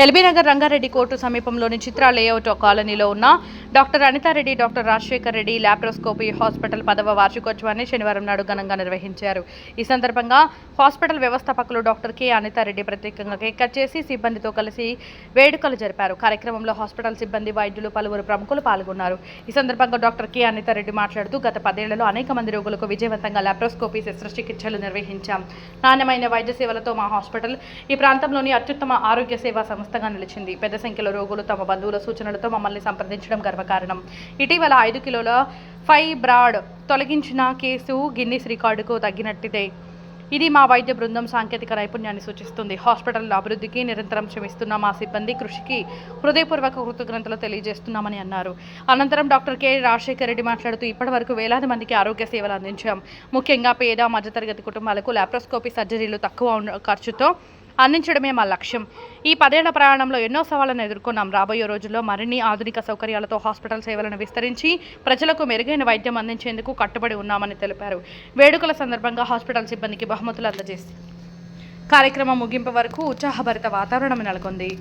LB Nagar Rangareddy court సమీపంలోని చిత్ర layout కాలనీలో ఉన్న doctor Anitha Reddy, doctor Rajasekhar Reddy laparoscopy hospital 10వ వార్షికోత్సవాన్ని శనివారం నాడు ఘనంగా నిర్వహించారు. ఈ సందర్భంగా హాస్పిటల్ వ్యవస్థాపకులు డాక్టర్ కె అనితారెడ్డి ప్రత్యేకంగా కేక్ కట్ చేసి సిబ్బందితో కలిసి వేడుకలు జరిపారు. కార్యక్రమంలో హాస్పిటల్ సిబ్బంది, వైద్యులు, పలువురు ప్రముఖులు పాల్గొన్నారు. ఈ సందర్భంగా డాక్టర్ కె అనితారెడ్డి మాట్లాడుతూ, గత 10 ఏళ్లలో అనేక మంది రోగులకు విజయవంతంగా లాప్రోస్కోపీ శస్త్రచికిత్సలు నిర్వహించాం. నాణ్యమైన వైద్య సేవలతో మా హాస్పిటల్ ఈ ప్రాంతంలోని అత్యుత్తమ ఆరోగ్య సేవా సంస్థగా నిలిచింది. పెద్ద సంఖ్యలో రోగులు తమ బంధువుల సూచనలతో మమ్మల్ని సంప్రదించడం గర్వకారణం. ఇటీవల 5 కిలోల ఫైబ్రాయిడ్ తొలగించిన కేసు గిన్నిస్ రికార్డుకు తగ్గినట్టిదే. ఇది మా వైద్య బృందం సాంకేతిక నైపుణ్యాన్ని సూచిస్తుంది. హాస్పిటల్ అభివృద్ధికి నిరంతరం శ్రమిస్తున్న మా సిబ్బంది కృషికి హృదయపూర్వక కృతజ్ఞతలు తెలియజేస్తున్నామని అన్నారు. అనంతరం డాక్టర్ కె రాజశేఖర్ రెడ్డి మాట్లాడుతూ, ఇప్పటివరకు వేలాది మందికి ఆరోగ్య సేవలు అందించాం. ముఖ్యంగా పేద, మధ్యతరగతి కుటుంబాలకు లాప్రోస్కోపీ సర్జరీలు తక్కువ ఖర్చుతో అందించడమే మా లక్ష్యం. ఈ 10 ఏళ్ల ప్రయాణంలో ఎన్నో సవాళ్లను ఎదుర్కొన్నాం. రాబోయే రోజుల్లో మరిన్ని ఆధునిక సౌకర్యాలతో హాస్పిటల్ సేవలను విస్తరించి ప్రజలకు మెరుగైన వైద్యం అందించేందుకు కట్టుబడి ఉన్నామని తెలిపారు. వేడుకల సందర్భంగా హాస్పిటల్ సిబ్బందికి బహుమతులు అందజేసి కార్యక్రమం ముగింపు వరకు ఉత్సాహభరిత వాతావరణం నెలకొంది.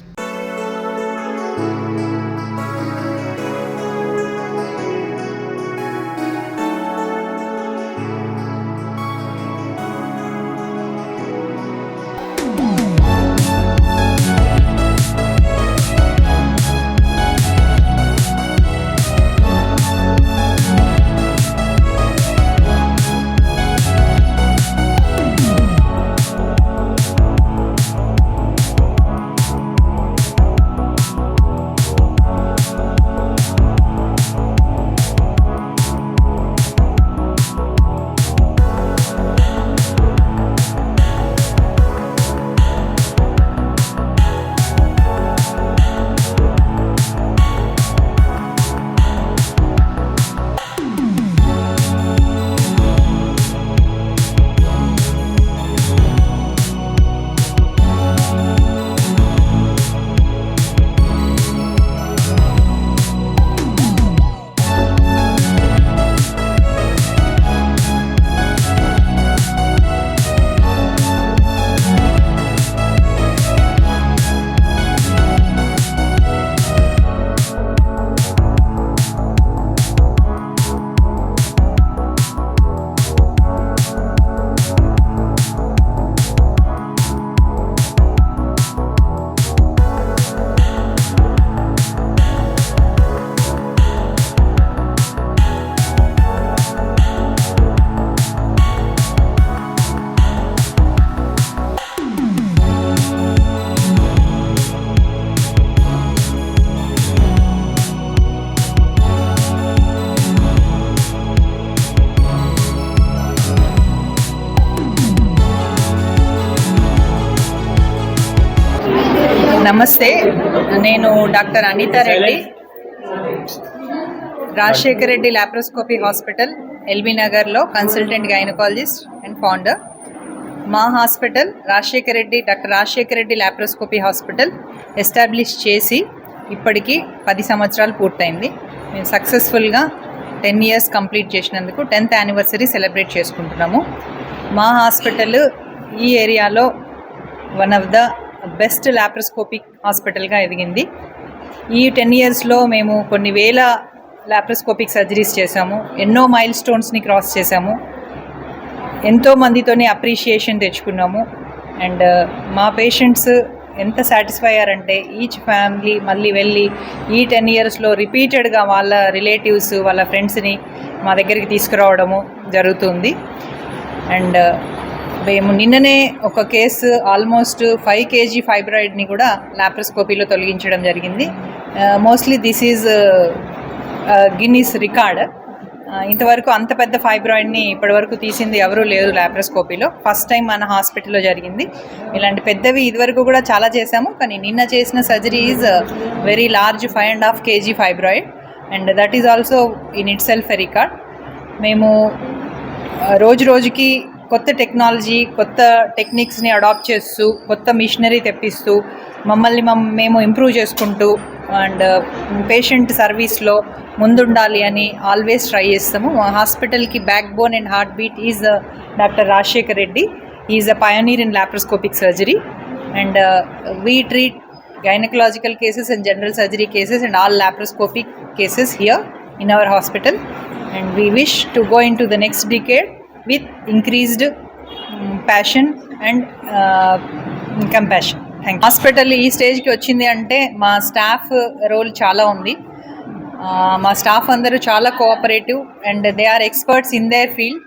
నమస్తే, నేను doctor Anitha Reddy, Rajasekhar Reddy laparoscopy hospital LB నగర్లో కన్సల్టెంట్ గైనకాలజిస్ట్ అండ్ ఫౌండర్. మా hospital doctor Rajasekhar Reddy laparoscopy hospital establish చేసి ఇప్పటికీ 10 సంవత్సరాలు పూర్తయింది. మేము సక్సెస్ఫుల్గా 10 ఇయర్స్ కంప్లీట్ చేసినందుకు 10th యానివర్సరీ సెలబ్రేట్ చేసుకుంటున్నాము. మా హాస్పిటల్ ఈ ఏరియాలో one of the best laparoscopic హాస్పిటల్గా ఎదిగింది. ఈ 10 ఇయర్స్లో మేము కొన్ని వేల లాప్రోస్కోపిక్ సర్జరీస్ చేశాము. ఎన్నో మైల్ స్టోన్స్ని క్రాస్ చేశాము. ఎంతో మందితోనే అప్రిషియేషన్ తెచ్చుకున్నాము. అండ్ మా పేషెంట్స్ ఎంత సాటిస్ఫై అయ్యారంటే ఈచ్ ఫ్యామిలీ మళ్ళీ వెళ్ళి ఈ 10 ఇయర్స్లో రిపీటెడ్గా వాళ్ళ రిలేటివ్స్, వాళ్ళ ఫ్రెండ్స్ని మా దగ్గరికి తీసుకురావడము జరుగుతుంది. అండ్ మేము నిన్ననే ఒక కేసు ఆల్మోస్ట్ 5 kg ఫైబ్రాయిడ్ని కూడా లాప్రోస్కోపీలో తొలగించడం జరిగింది. Mostly this is Guinness record. ఇంతవరకు అంత పెద్ద ఫైబ్రాయిడ్ని ఇప్పటివరకు తీసింది ఎవరూ లేదు లాప్రోస్కోపీలో. ఫస్ట్ టైం మన హాస్పిటల్లో జరిగింది. ఇలాంటి పెద్దవి ఇదివరకు కూడా చాలా చేశాము, కానీ నిన్న చేసిన surgery is very large 5.5 kg fibroid, and that is also in it self a record. మేము రోజు రోజుకి కొత్త టెక్నాలజీ, కొత్త టెక్నిక్స్ని అడాప్ట్ చేస్తూ, కొత్త మిషనరీ తెప్పిస్తూ మమ్మల్ని మేము ఇంప్రూవ్ చేసుకుంటూ అండ్ పేషెంట్ సర్వీస్లో ముందుండాలి అని ఆల్వేస్ ట్రై చేస్తాము. మా హాస్పిటల్కి back bone and heart beat is doctor Rajasekhar Reddy. Is a pioneer in laparoscopic surgery, and we treat gynecological cases and general surgery cases and all laparoscopic cases here in our hospital, and we wish to go into the next decade with increased passion and compassion. Thank hospital ఈ స్టేజ్కి వచ్చింది అంటే మా staff role చాలా ఉంది. మా staff అందరూ చాలా cooperative and they are experts in their field.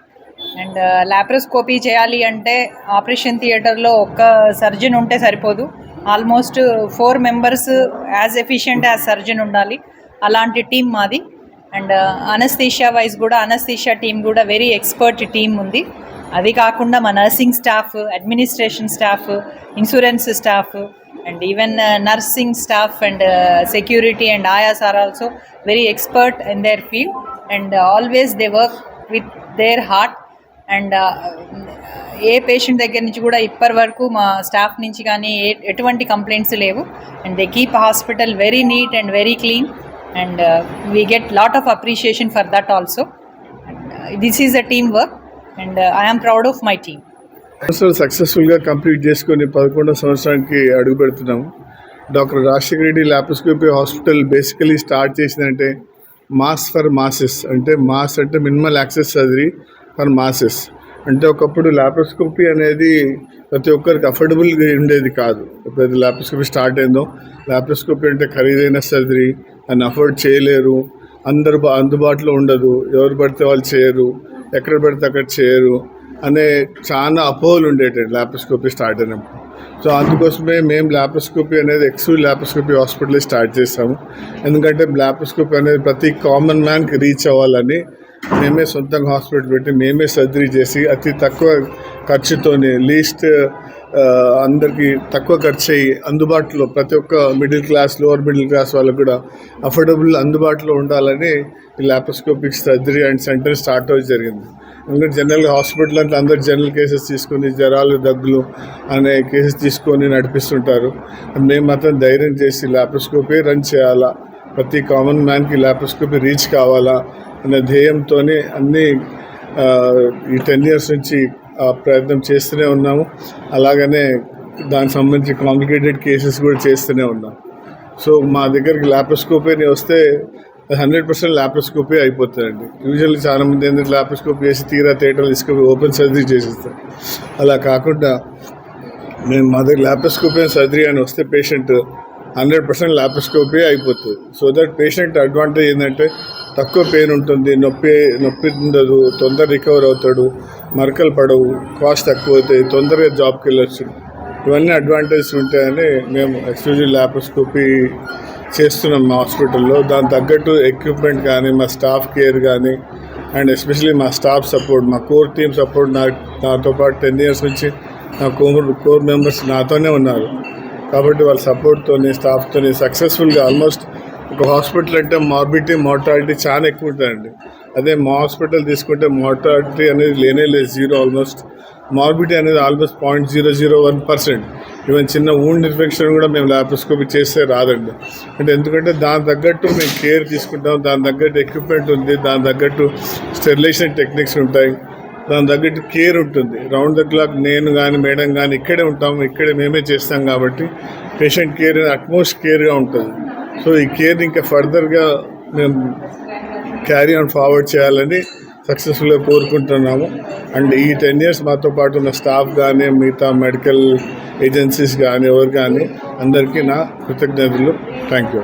And laparoscopy చేయాలి అంటే ఆపరేషన్ థియేటర్లో ఒక్క సర్జన్ ఉంటే సరిపోదు, almost 4 members as efficient as surgeon ఉండాలి. అలాంటి టీం మాది. అండ్ అనస్థీషియా వైజ్ కూడా అనస్థీషియా టీం కూడా వెరీ ఎక్స్పర్ట్ టీం ఉంది. అది కాకుండా మా nursing staff, administration staff, insurance staff and even nursing staff and security and ayahs are also very expert in their field and always they work with their heart. And A patient దగ్గర నుంచి కూడా ఇప్పటి వరకు మా స్టాఫ్ నుంచి కానీ ఎటువంటి complaints లేవు. And they keep hospital very neat and very clean and we get lot of appreciation for that also. This is a team work and I am proud of my team. సక్సెస్ఫుల్గా complete చేసుకొని 11వ సంవత్సరానికి అడుగు పెడుతున్నాము. Doctor Rajasekhara Reddy laparoscopy hospital basically start చేసిందంటే MAS for masses, అంటే MAS అంటే minimal access surgery for masses. అంటే ఒకప్పుడు లాప్రోస్కోపీ అనేది ప్రతి ఒక్కరికి అఫోర్డబుల్గా ఉండేది కాదు. ఎప్పుడైతే లాప్రోస్కోపీ స్టార్ట్ అయిందో, లాప్రోస్కోపీ అంటే ఖరీదైన సర్జరీ, అని అఫోర్డ్ చేయలేరు, అందరు అందుబాటులో ఉండదు, ఎవరు పడితే వాళ్ళు చేయరు, ఎక్కడ పడితే అక్కడ చేయరు అనే చాలా అపోహలు ఉండేటండి లాప్రోస్కోపీ స్టార్ట్ అయినప్పుడు. సో అందుకోసమే మేము లాప్రోస్కోపీ అనేది ఎక్స్క్లూజివ్ లాప్రోస్కోపీ హాస్పిటల్ స్టార్ట్ చేస్తాము. ఎందుకంటే లాప్రోస్కోపీ అనేది ప్రతి కామన్ మ్యాన్కి రీచ్ అవ్వాలని మేమే సొంతంగా హాస్పిటల్ పెట్టి మేమే సర్జరీ చేసి అతి తక్కువ ఖర్చుతోనే లీస్ట్ అందరికీ తక్కువ ఖర్చు అయ్యి అందుబాటులో ప్రతి ఒక్క middle class, lower middle class వాళ్ళకు కూడా అఫోర్డబుల్ అందుబాటులో ఉండాలని ఈ laparoscopic surgery and centre start అవ్వడం జరిగింది. ఎందుకంటే జనరల్గా హాస్పిటల్ అంటే అందరు జనరల్ కేసెస్ తీసుకొని జ్వరాలు, దగ్గులు అనే కేసెస్ తీసుకొని నడిపిస్తుంటారు. మేము మాత్రం ధైర్యం చేసి లాప్రోస్కోపీ రన్ చేయాలా, ప్రతి కామన్ మ్యాన్కి లాప్రోస్కోపీ రీచ్ కావాలా అనే ధ్యేయంతో అన్నీ ఈ 10 years నుంచి ప్రయత్నం చేస్తూనే ఉన్నాము. అలాగనే దానికి సంబంధించి కాంప్లికేటెడ్ కేసెస్ కూడా చేస్తూనే ఉన్నాం. సో మా దగ్గరికి లాప్రోస్కోపీ వస్తే 100% లాప్రోస్కోపీ అయిపోతుందండి. యూజువల్లీ చాలామంది ఏంటంటే లాప్రోస్కోపీ చేసి తీరా థియేటర్లు తీసుకొని ఓపెన్ సర్జరీ చేసేస్తారు. అలా కాకుండా మేము మా దగ్గర లాప్రోస్కోపీ సర్జరీ అని వస్తే పేషెంట్ 100% లాప్రోస్కోపీ అయిపోతుంది. సో దట్ పేషెంట్ అడ్వాంటేజ్ ఏంటంటే తక్కువ పెయిన్ ఉంటుంది, నొప్పి ఉండదు, తొందర రికవర్ అవుతాడు, మరకలు పడవు, కాస్ట్ తక్కువ అవుతాయి, తొందరగా జాబ్కి వెళ్ళొచ్చు. ఇవన్నీ అడ్వాంటేజెస్ ఉంటాయని మేము ఎక్స్క్లూజివ్ లాప్రోస్కోపీ చేస్తున్నాం మా హాస్పిటల్లో. దాని తగ్గట్టు ఎక్విప్మెంట్ కానీ, మా స్టాఫ్ కేర్ కానీ అండ్ ఎస్పెషలీ మా స్టాఫ్ సపోర్ట్, మా కోర్ టీమ్ సపోర్ట్, నాతో పాటు 10 years నుంచి నా కోర్ మెంబర్స్ నాతోనే ఉన్నారు. కాబట్టి వాళ్ళ సపోర్ట్తోని, స్టాఫ్తోని సక్సెస్ఫుల్గా ఆల్మోస్ట్ ఒక హాస్పిటల్ అంటే మార్బిడిటీ, మార్టాలిటీ చాలా ఎక్కువ ఉంటుందండి. అదే మా హాస్పిటల్ తీసుకుంటే మార్టాలిటీ అనేది లేనే లేదు, జీరో. ఆల్మోస్ట్ మార్బిడిటీ అనేది ఆల్మోస్ట్ 0.001%. ఈవెన్ చిన్న వూండ్ ఇన్ఫెక్షన్ కూడా మేము లాప్రోస్కోపీ చేస్తే రాదండి. అంటే ఎందుకంటే దాని తగ్గట్టు మేము కేర్ తీసుకుంటాం, దాని తగ్గట్టు ఎక్విప్మెంట్ ఉంది, దాని తగ్గట్టు స్టెరిలైజేషన్ టెక్నిక్స్ ఉంటాయి, దాని తగ్గట్టు కేర్ ఉంటుంది. రౌండ్ ద క్లాక్ నేను కానీ మేడం కానీ ఇక్కడే ఉంటాము, ఇక్కడే మేమే చేస్తాం. కాబట్టి పేషెంట్ కేర్ అట్మోస్ట్ కేర్గా ఉంటుంది. సో ఈ కేర్ ఇంకా ఫర్దర్గా మేము క్యారీ ఆన్ ఫార్వర్డ్ చేయాలని సక్సెస్ఫుల్గా కోరుకుంటున్నాము. అండ్ ఈ 10 years మాతో పాటు ఉన్న స్టాఫ్ కానీ, మిగతా మెడికల్ ఏజెన్సీస్ కానీ, ఎవరు కానీ అందరికీ నా కృతజ్ఞతలు. Thank you.